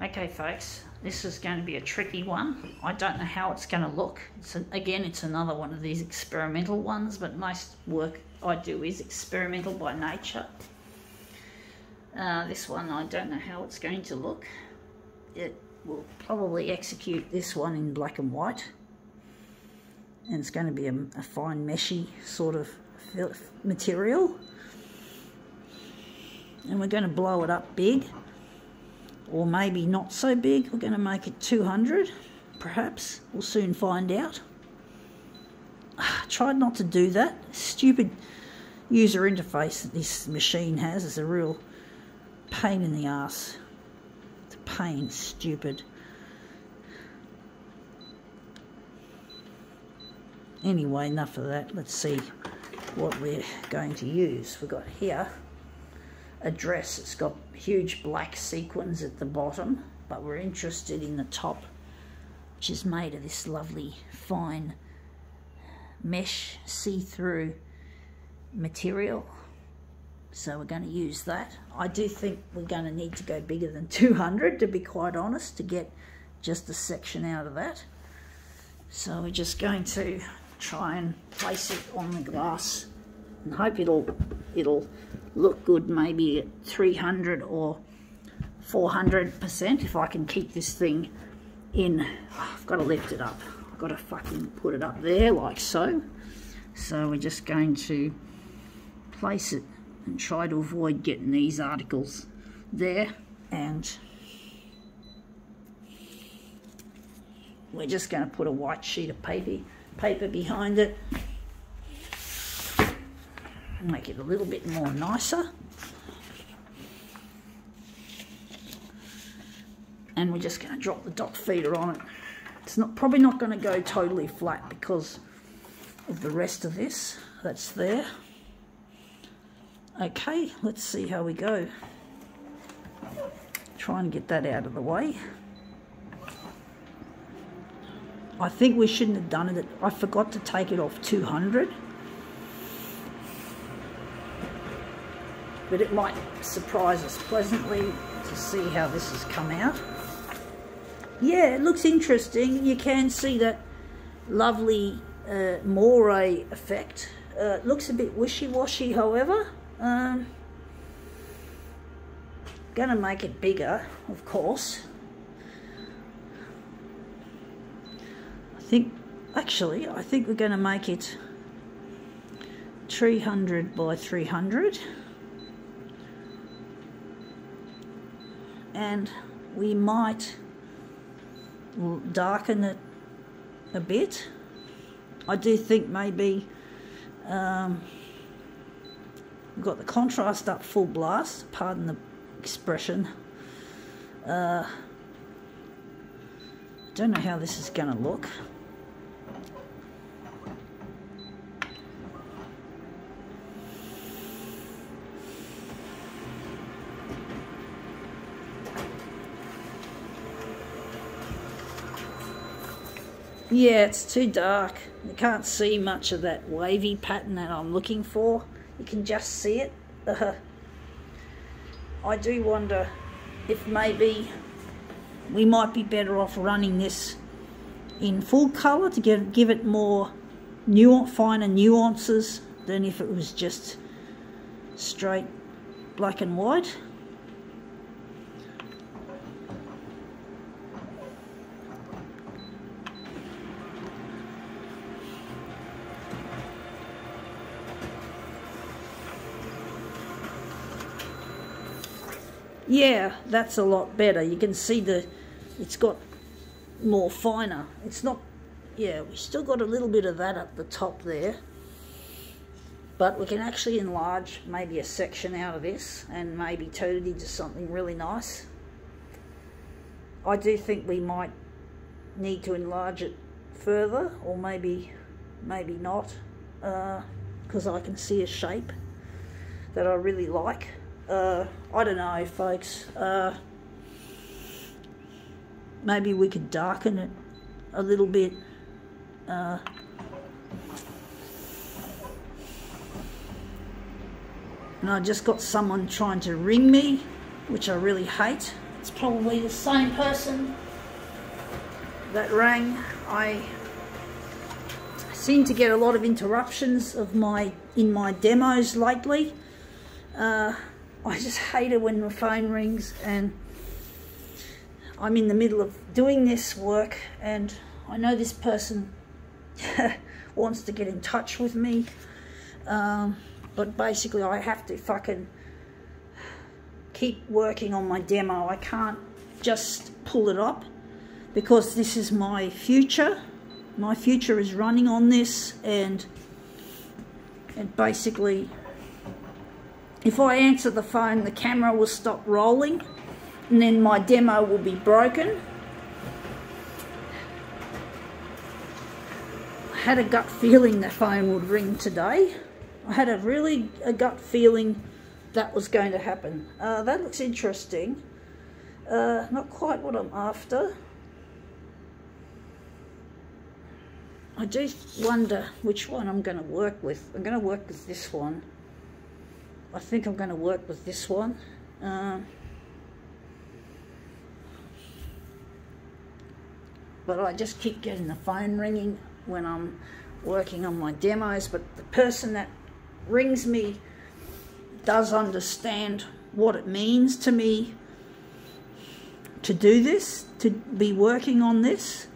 Okay folks, this is going to be a tricky one. I don't know how it's going to look. Again, it's another one of these experimental ones, but most work I do is experimental by nature. This one, I don't know how it's going to look. It will probably execute this one in black and white. And it's going to be a fine meshy sort of material. And we're going to blow it up big. Or maybe not so big. We're going to make it 200, perhaps. We'll soon find out. Tried not to do that. Stupid user interface that this machine has is a real pain in the ass. It's a pain, stupid. Anyway, enough of that. Let's see what we're going to use. We've got here a dress. It's got huge black sequins at the bottom, but we're interested in the top, which is made of this lovely fine mesh see-through material. So we're going to use that. I do think we're going to need to go bigger than 200, to be quite honest, to get just a section out of that. So we're just going to try and place it on the glass and hope it'll look good, maybe at 300 or 400% if I can keep this thing in. I've got to lift it up. I've got to fucking put it up there like so. So we're just going to place it and try to avoid getting these articles there, and we're just going to put a white sheet of paper behind it. Make it a little bit more nicer. And we're just going to drop the dot feeder on it. It's probably not going to go totally flat because of the rest of this that's there. Okay, let's see how we go. Try and get that out of the way. I think we shouldn't have done it. I forgot to take it off 200. But it might surprise us pleasantly to see how this has come out. Yeah, it looks interesting. You can see that lovely moire effect. It looks a bit wishy-washy, however. Gonna make it bigger, of course. I think we're gonna make it 300 by 300. And we might darken it a bit. I do think maybe we've got the contrast up full blast, pardon the expression. I don't know how this is going to look. Yeah, it's too dark. You can't see much of that wavy pattern that I'm looking for. You can just see it. I do wonder if maybe we might be better off running this in full colour to give it more finer nuances than if it was just straight black and white. Yeah, that's a lot better. You can see it's got more finer. It's not, yeah, we still got a little bit of that at the top there. But we can actually enlarge maybe a section out of this and maybe turn it into something really nice. I do think we might need to enlarge it further, or maybe not, because I can see a shape that I really like. I don't know, folks. Maybe we could darken it a little bit. And I just got someone trying to ring me, which I really hate. It's probably the same person that rang. I seem to get a lot of interruptions of in my demos lately. I just hate it when the phone rings and I'm in the middle of doing this work and I know this person wants to get in touch with me, but basically I have to fucking keep working on my demo. I can't just pull it up because this is my future. My future is running on this, and basically if I answer the phone, the camera will stop rolling and then my demo will be broken. I had a gut feeling the phone would ring today. I had a gut feeling that was going to happen. That looks interesting. Not quite what I'm after. I do wonder which one I'm going to work with. I'm going to work with this one. I think I'm going to work with this one. But I just keep getting the phone ringing when I'm working on my demos. But the person that rings me does understand what it means to me to do this, to be working on this.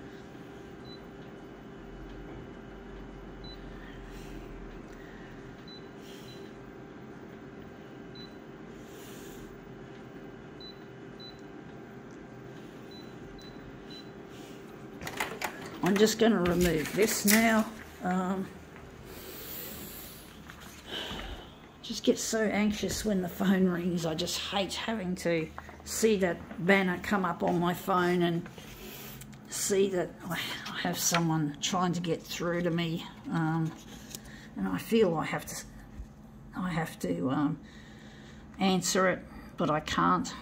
I'm just going to remove this now. Just get so anxious when the phone rings. I just hate having to see that banner come up on my phone and see that I have someone trying to get through to me, and I feel I have to answer it, but I can't.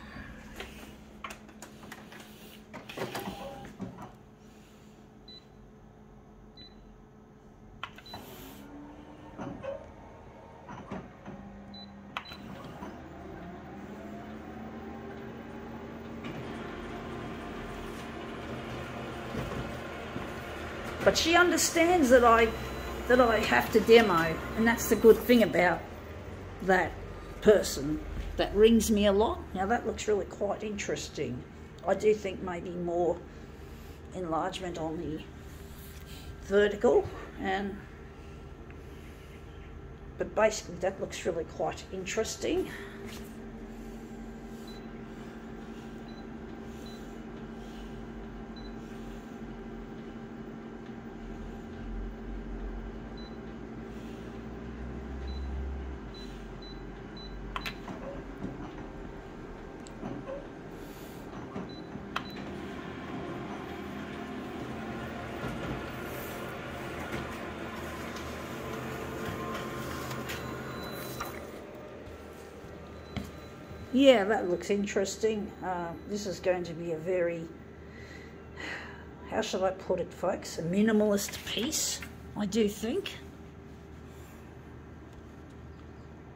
But she understands that I have to demo, and that's the good thing about that person that rings me a lot. Now that looks really quite interesting. I do think maybe more enlargement on the vertical, but basically that looks really quite interesting. Yeah, that looks interesting. This is going to be a very, how should I put it, folks? A minimalist piece, I do think.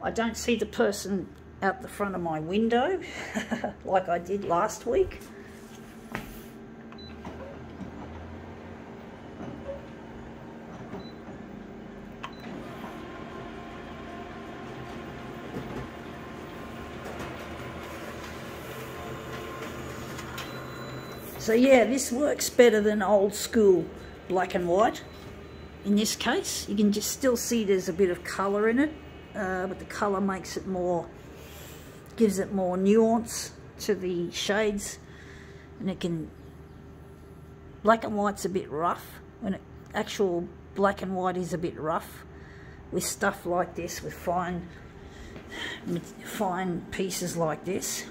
I don't see the person out the front of my window like I did last week. So yeah, this works better than old school black and white. In this case, you can just still see there's a bit of colour in it, but the colour makes it more, gives it more nuance to the shades, and it can, black and white's a bit rough, when actual black and white is a bit rough with stuff like this, with fine pieces like this.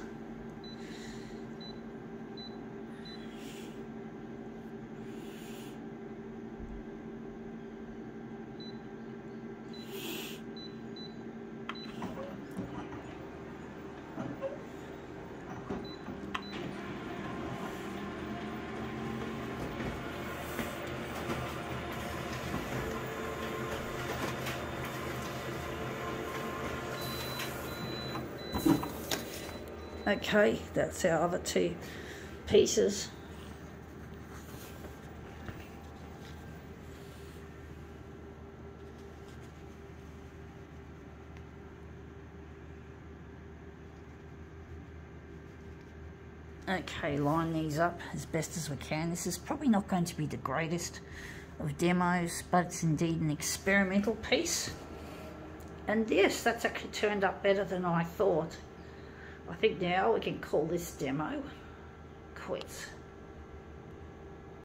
Okay, that's our other two pieces. Okay, line these up as best as we can. This is probably not going to be the greatest of demos, but it's indeed an experimental piece. And yes, that's actually turned up better than I thought. I think now we can call this demo quits.